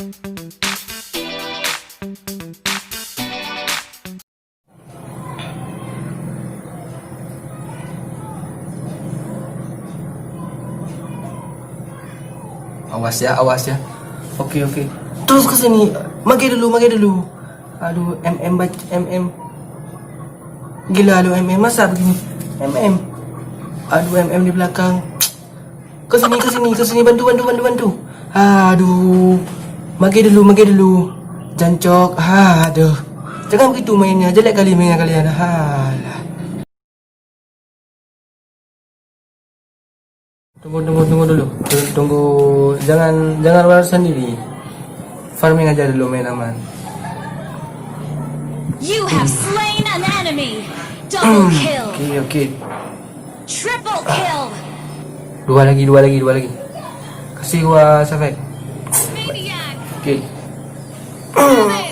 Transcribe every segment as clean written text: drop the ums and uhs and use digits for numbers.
Awas ya, awas ya. Oke, oke. Terus ke sini. Magi dulu, magi dulu. Aduh, MM. Gila lu MM, masa begini? MM. Aduh, MM di belakang. Ke sini, bantu. Aduh. Magi dulu. Jancok. Aduh. Jangan begitu mainnya, jelek kali mainnya kalian. Halah. Tunggu dulu. Tunggu, jangan lari sendiri. Farming aja dulu, main aman. You have slain an enemy. Double kill. Oke. Triple kill. Dua lagi. Kasih gua safek. Maniac. Oke.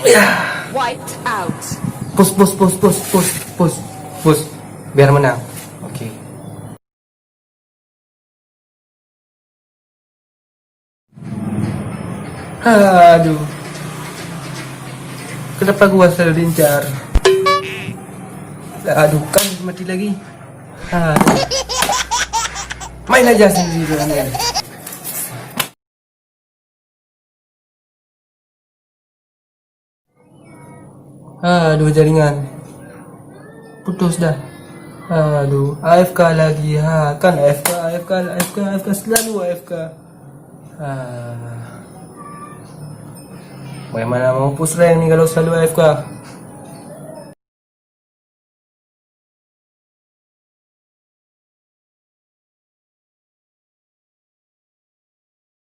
Ya. Wiped out. Push. Biar menang. Oke. Aduh. Kenapa gua selalu diincar? Aduh, kan mati lagi. Aduh. Main aja sendiri kalian. Aduh, jaringan putus dah. Aduh, AFK lagi. Kan AFK selalu AFK. Bagaimana mau push rank nih kalau selalu AFK?